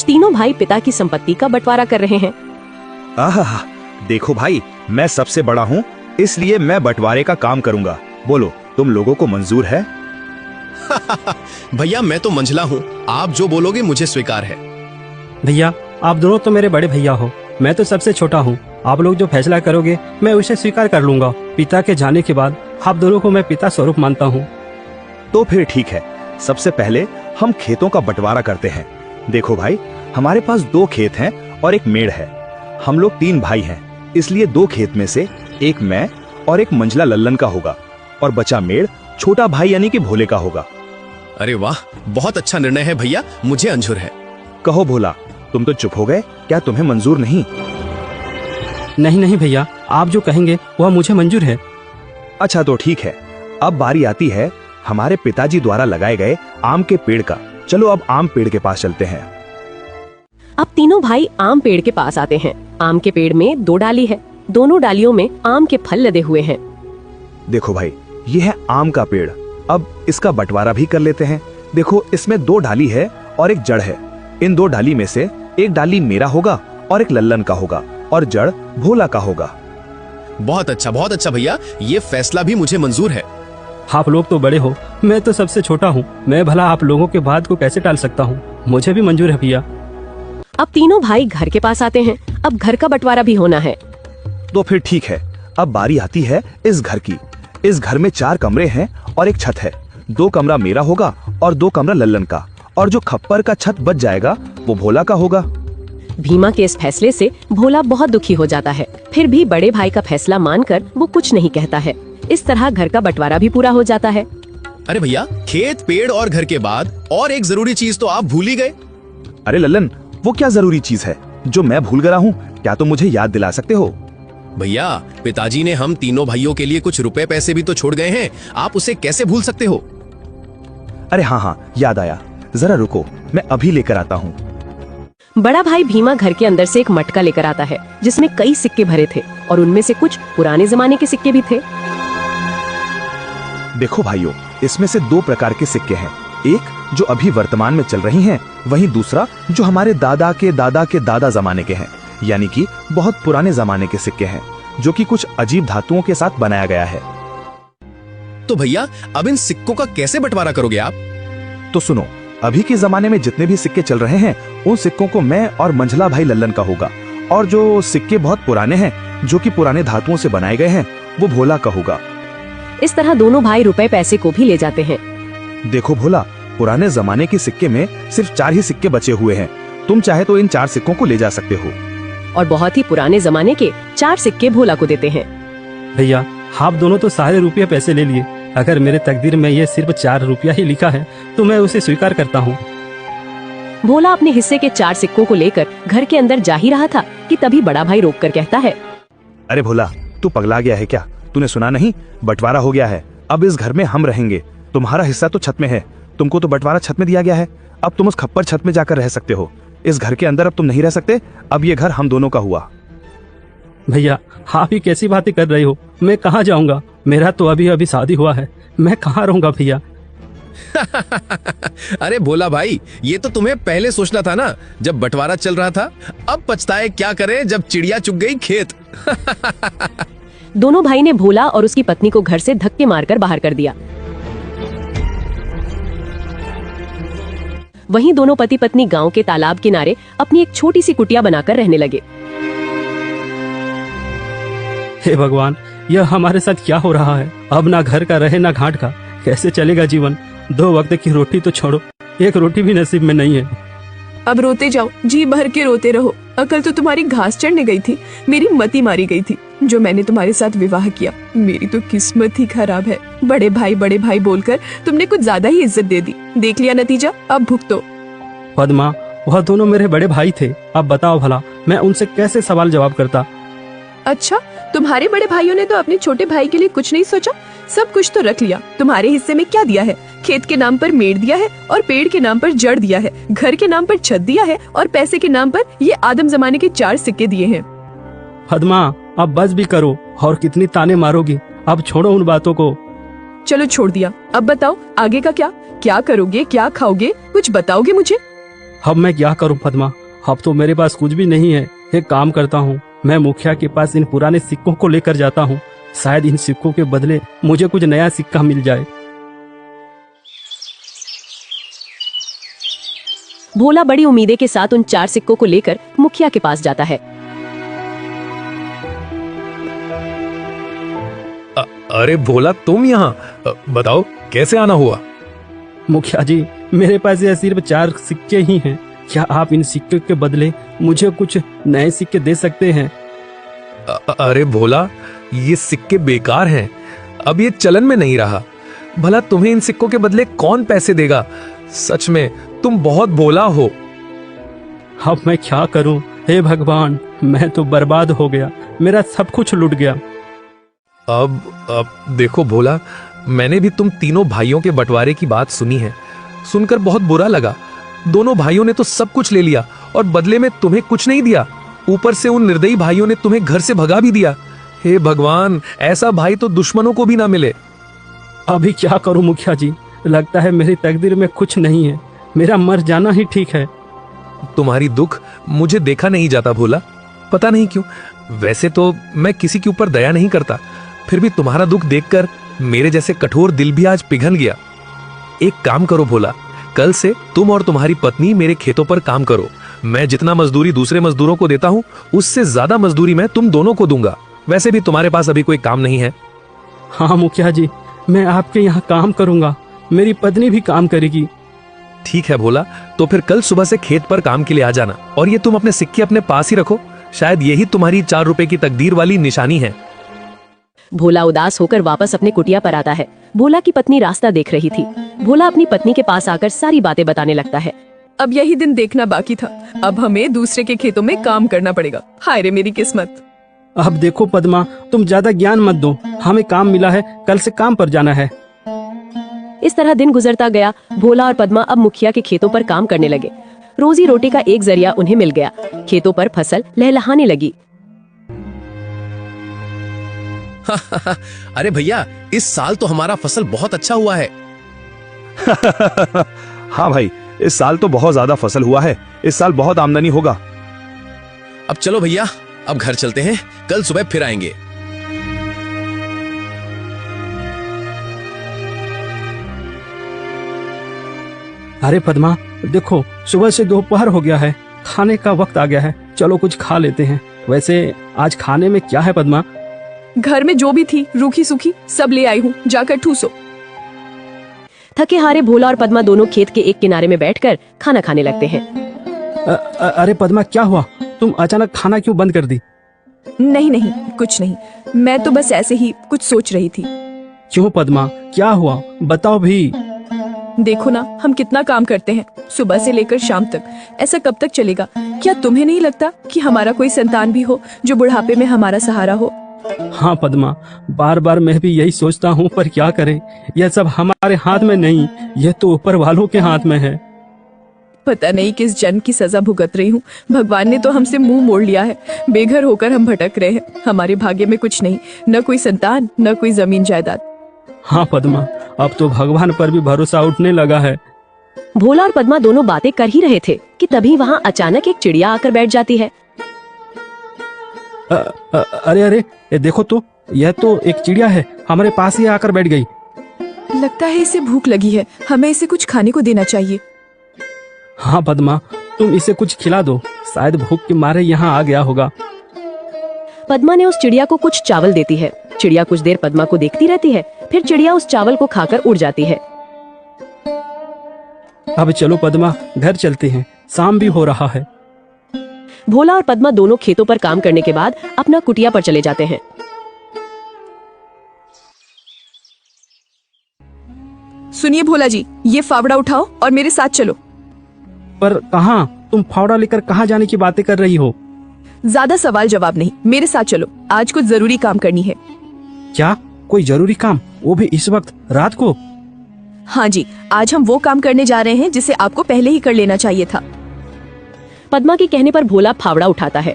तीनों भाई पिता की संपत्ति का बंटवारा कर रहे हैं। आहा, देखो भाई, मैं सबसे बड़ा हूँ, इसलिए मैं बंटवारे का काम करूँगा। बोलो, तुम लोगों को मंजूर है? भैया मैं तो मंझला हूँ, आप जो बोलोगे मुझे स्वीकार है। भैया आप दोनों तो मेरे बड़े भैया हो, मैं तो सबसे छोटा हूँ। आप लोग जो फैसला करोगे मैं उसे स्वीकार कर लूंगा। पिता के जाने के बाद आप दोनों को मैं पिता स्वरूप मानता हूँ। तो फिर ठीक है, सबसे पहले हम खेतों का बंटवारा करते हैं। देखो भाई, हमारे पास 2 खेत हैं और एक मेड़ है। हम लोग 3 भाई हैं, इसलिए 2 खेत में से एक मैं और एक मंझला लल्लन का होगा और बचा मेड़ छोटा भाई यानी कि भोले का होगा। अरे वाह, बहुत अच्छा निर्णय है भैया, मुझे मंजूर है। कहो भोला, तुम तो चुप हो गए, क्या तुम्हें मंजूर नहीं? नहीं नहीं भैया, आप जो कहेंगे वह मुझे मंजूर है। अच्छा तो ठीक है, अब बारी आती है हमारे पिताजी द्वारा लगाए गए आम के पेड़ का। चलो अब आम पेड़ के पास चलते हैं। अब तीनों भाई आम पेड़ के पास आते हैं। आम के पेड़ में 2 डाली है, दोनों डालियों में आम के फल लदे हुए हैं। देखो भाई, ये है आम का पेड़। अब इसका बंटवारा भी कर लेते हैं। देखो, इसमें 2 डाली है और एक जड़ है। इन 2 डाली में से एक डाली मेरा होगा और एक लल्लन का होगा और जड़ भोला का होगा। बहुत अच्छा भैया, ये फैसला भी मुझे मंजूर है। आप लोग तो बड़े हो, मैं तो सबसे छोटा हूँ। मैं भला आप लोगों के बात को कैसे टाल सकता हूँ? मुझे भी मंजूर है भैया। अब तीनों भाई घर के पास आते हैं। अब घर का बंटवारा भी होना है। तो फिर ठीक है, अब बारी आती है इस घर की। इस घर में 4 कमरे हैं और एक छत है। 2 कमरा मेरा होगा और 2 कमरा लल्लन का, और जो खप्पर का छत बच जाएगा वो भोला का होगा। भीमा के इस फैसले से भोला बहुत दुखी हो जाता है। फिर भी बड़े भाई का फैसला मानकर वो कुछ नहीं कहता है। इस तरह घर का बंटवारा भी पूरा हो जाता है। अरे भैया, खेत, पेड़ और घर के बाद और एक जरूरी चीज तो आप भूल ही गए। अरे लल्लन, वो क्या जरूरी चीज है जो मैं भूल गया हूँ? क्या तुम मुझे याद दिला सकते हो? भैया, पिताजी ने हम तीनों भाइयों के लिए कुछ रुपए पैसे भी तो छोड़ गए हैं, आप उसे कैसे भूल सकते हो? अरे हाँ, याद आया, जरा रुको, मैं अभी लेकर आता हूँ। बड़ा भाई भीमा घर के अंदर से एक मटका लेकर आता है जिसमें कई सिक्के भरे थे और उनमें से कुछ पुराने जमाने के सिक्के भी थे। देखो भाइयों, इसमें से 2 प्रकार के सिक्के हैं। एक जो अभी वर्तमान में चल रही हैं, वहीं दूसरा जो हमारे दादा के दादा जमाने के हैं, यानी कि बहुत पुराने जमाने के सिक्के हैं, जो कि कुछ अजीब धातुओं के साथ बनाया गया है। तो भैया, अब इन सिक्कों का कैसे बंटवारा करोगे आप? तो सुनो, अभी के जमाने में जितने भी सिक्के चल रहे हैं, उन सिक्कों को मैं और मंझला भाई लल्लन का होगा, और जो सिक्के बहुत पुराने हैं, जो कि पुराने धातुओं से बनाए गए हैं, वो भोला का होगा। इस तरह दोनों भाई रुपए पैसे को भी ले जाते हैं। देखो भोला, पुराने जमाने के सिक्के में सिर्फ 4 ही सिक्के बचे हुए हैं। तुम चाहे तो इन 4 सिक्कों को ले जा सकते हो। और बहुत ही पुराने जमाने के 4 सिक्के भोला को देते हैं। भैया आप दोनों तो सारे रुपये पैसे ले लिए। अगर मेरे तकदीर में ये सिर्फ 4 रुपया ही लिखा है तो मैं उसे स्वीकार करता हूँ। भोला अपने हिस्से के 4 सिक्कों को लेकर घर के अंदर जा ही रहा था कि तभी बड़ा भाई रोककर कहता है, अरे भोला, तू पगला गया है क्या? तूने सुना नहीं? बंटवारा हो गया है। अब इस घर में हम रहेंगे। तुम्हारा हिस्सा तो छत में है, तुमको तो बंटवारा छत में दिया गया है। अब तुम उस खप्पर छत में जाकर रह सकते हो। इस घर के अंदर अब तुम नहीं रह सकते। अब ये घर हम दोनों का हुआ। भैया आप ही कैसी बातें कर रहे हो? मैं कहाँ जाऊँगा? मेरा तो अभी अभी शादी हुआ है, मैं कहाँ रहूँगा भैया? अरे भोला भाई, ये तो तुम्हें पहले सोचना था ना, जब बंटवारा चल रहा था। अब पछताए क्या करें जब चिड़िया चुग गई खेत। दोनों भाई ने भोला और उसकी पत्नी को घर से धक्के मारकर बाहर कर दिया। वहीं दोनों पति पत्नी गांव के तालाब किनारे अपनी एक छोटी सी कुटिया बनाकर रहने लगे। हे भगवान, यह हमारे साथ क्या हो रहा है? अब ना घर का रहे ना घाट का, कैसे चलेगा जीवन? 2 वक्त की रोटी तो छोड़ो, एक रोटी भी नसीब में नहीं है। अब रोते जाओ, जी भर के रोते रहो। अकल तो तुम्हारी घास चढ़ने गई थी, मेरी मती मारी गई थी जो मैंने तुम्हारे साथ विवाह किया। मेरी तो किस्मत ही खराब है। बड़े भाई बोलकर तुमने कुछ ज्यादा ही इज्जत दे दी। देख लिया नतीजा, अब भुगतो। पद्मा, वह दोनों मेरे बड़े भाई थे। अब बताओ भला मैं उनसे कैसे सवाल जवाब करता? अच्छा, तुम्हारे बड़े भाइयों ने तो अपने छोटे भाई के लिए कुछ नहीं सोचा? सब कुछ तो रख लिया। तुम्हारे हिस्से में क्या दिया है? खेत के नाम पर मेड़ दिया है और पेड़ के नाम पर जड़ दिया है, घर के नाम पर छत दिया है और पैसे के नाम पर ये आदम जमाने के 4 सिक्के दिए हैं। पद्मा, अब बस भी करो, और कितनी ताने मारोगी? अब छोड़ो उन बातों को। चलो छोड़ दिया, अब बताओ आगे का क्या? क्या करोगे, क्या खाओगे? कुछ बताओगे मुझे? अब मैं क्या करूं पद्मा, अब तो मेरे पास कुछ भी नहीं है। एक काम करता हूं, मैं मुखिया के पास इन पुराने सिक्कों को लेकर जाता हूं। शायद इन सिक्कों के बदले मुझे कुछ नया सिक्का मिल जाए। भोला बड़ी उम्मीदें के साथ उन 4 सिक्कों को लेकर मुखिया के पास जाता है। अरे भोला, तुम यहाँ, बताओ कैसे आना हुआ? मुखिया जी, मेरे पास यह सिर्फ 4 सिक्के ही हैं। क्या आप इन सिक्के के बदले मुझे कुछ नए सिक्के दे सकते हैं? अरे भोला, ये सिक्के बेकार हैं, अब ये चलन में नहीं रहा। भला तुम्हें इन सिक्कों के बदले कौन पैसे देगा? सच में तुम बहुत भोला हो। अब मैं क्या करूं? हे भगवान, मैं तो बर्बाद हो गया, मेरा सब कुछ लुट गया। अब देखो भोला, मैंने भी तुम तीनों भाइयों के बंटवारे की बात सुनी है। सुनकर बहुत बुरा लगा। दोनों भाइयों ने तो सब कुछ ले लिया और बदले में तुम्हें कुछ नहीं दिया। ऊपर से उन निर्दयी भाइयों ने तुम्हें घर से भगा भी दिया। हे भगवान, ऐसा भाई तो दुश्मनों को भी ना मिले। अभी क्या करूं मुखिया जी? लगता है मेरी तकदीर में कुछ नहीं है, मेरा मर जाना ही ठीक है। तुम्हारी दुख मुझे देखा नहीं जाता भोला, पता नहीं क्यों। वैसे तो मैं किसी के ऊपर दया नहीं करता, फिर भी तुम्हारा दुख देखकर मेरे जैसे कठोर दिल भी आज पिघल गया। एक काम करो भोला, कल से तुम और तुम्हारी पत्नी मेरे खेतों पर काम करो। मैं जितना मजदूरी दूसरे मजदूरों को देता हूँ, उससे ज्यादा मजदूरी मैं तुम दोनों को दूंगा। वैसे भी तुम्हारे पास अभी कोई काम नहीं है। हाँ मुखिया जी, मैं आपके यहाँ काम करूंगा, मेरी पत्नी भी काम करेगी। ठीक है भोला, तो फिर कल सुबह से खेत पर काम के लिए आ जाना। और ये तुम अपने सिक्के अपने पास ही रखो, शायद यही तुम्हारी 4 रुपए की तकदीर वाली निशानी है। भोला उदास होकर वापस अपने कुटिया पर आता है। भोला की पत्नी रास्ता देख रही थी। भोला अपनी पत्नी के पास आकर सारी बातें बताने लगता है। अब यही दिन देखना बाकी था, अब हमें दूसरे के खेतों में काम करना पड़ेगा। हाय रे मेरी किस्मत। अब देखो पद्मा, तुम ज्यादा ज्ञान मत दो, हमें काम मिला है, कल से काम पर जाना है। इस तरह दिन गुजरता गया। भोला और पद्मा अब मुखिया के खेतों पर काम करने लगे। रोजी रोटी का एक जरिया उन्हें मिल गया। खेतों पर फसल लहलहाने लगी। अरे भैया, इस साल तो हमारा फसल बहुत अच्छा हुआ है। हाँ भाई, इस साल तो बहुत ज्यादा फसल हुआ है। इस साल बहुत आमदनी होगा। अब चलो भैया, अब घर चलते हैं, कल सुबह फिर आएंगे। अरे पद्मा, देखो सुबह से दोपहर हो गया है, खाने का वक्त आ गया है, चलो कुछ खा लेते हैं। वैसे आज खाने में क्या है पद्मा? घर में जो भी थी रूखी सूखी सब ले आई हूँ, जाकर ठूसो। थके हारे भोला और पद्मा दोनों खेत के एक किनारे में बैठकर खाना खाने लगते हैं। अरे पद्मा, क्या हुआ? तुम अचानक खाना क्यों बंद कर दी? नहीं नहीं, कुछ नहीं, मैं तो बस ऐसे ही कुछ सोच रही थी। क्यों पद्मा, क्या हुआ? बताओ भी। देखो ना, हम कितना काम करते हैं सुबह से लेकर शाम तक। ऐसा कब तक चलेगा? क्या तुम्हें नहीं लगता कि हमारा कोई संतान भी हो जो बुढ़ापे में हमारा सहारा हो? हाँ पद्मा, बार बार मैं भी यही सोचता हूँ, पर क्या करें, यह सब हमारे हाथ में नहीं, यह तो ऊपर वालों के हाथ में है। पता नहीं किस जन्म की सजा भुगत रही हूँ। भगवान ने तो हमसे मुंह मोड़ लिया है। बेघर होकर हम भटक रहे हैं। हमारे भाग्य में कुछ नहीं, न कोई संतान, न कोई जमीन जायदाद। हाँ पद्मा, अब तो भगवान पर भी भरोसा उठने लगा है। भोला और पद्मा दोनों बातें कर ही रहे थे कि तभी वहाँ अचानक एक चिड़िया आकर बैठ जाती है। अरे अरे, ये देखो तो, यह तो एक चिड़िया है, हमारे पास ही आकर बैठ गई। लगता है इसे भूख लगी है, हमें इसे कुछ खाने को देना चाहिए। हाँ पद्मा, तुम इसे कुछ खिला दो, शायद भूख के मारे यहाँ आ गया होगा। पद्मा ने उस चिड़िया को कुछ चावल देती है। चिड़िया कुछ देर पद्मा को देखती रहती है, फिर चिड़िया उस चावल को खाकर उड़ जाती है। अब चलो पद्मा, घर चलते हैं, शाम भी हो रहा है। भोला और पद्मा दोनों खेतों पर काम करने के बाद अपना कुटिया पर चले जाते हैं। सुनिए भोला जी, ये फावड़ा उठाओ और मेरे साथ चलो। पर कहाँ? तुम फावड़ा लेकर कहाँ जाने की बातें कर रही हो? ज्यादा सवाल जवाब नहीं, मेरे साथ चलो, आज कुछ जरूरी काम करनी है। क्या? कोई जरूरी काम? वो भी इस वक्त रात को? हाँ जी, आज हम वो काम करने जा रहे हैं जिसे आपको पहले ही कर लेना चाहिए था। पद्मा के कहने पर भोला फावड़ा उठाता है।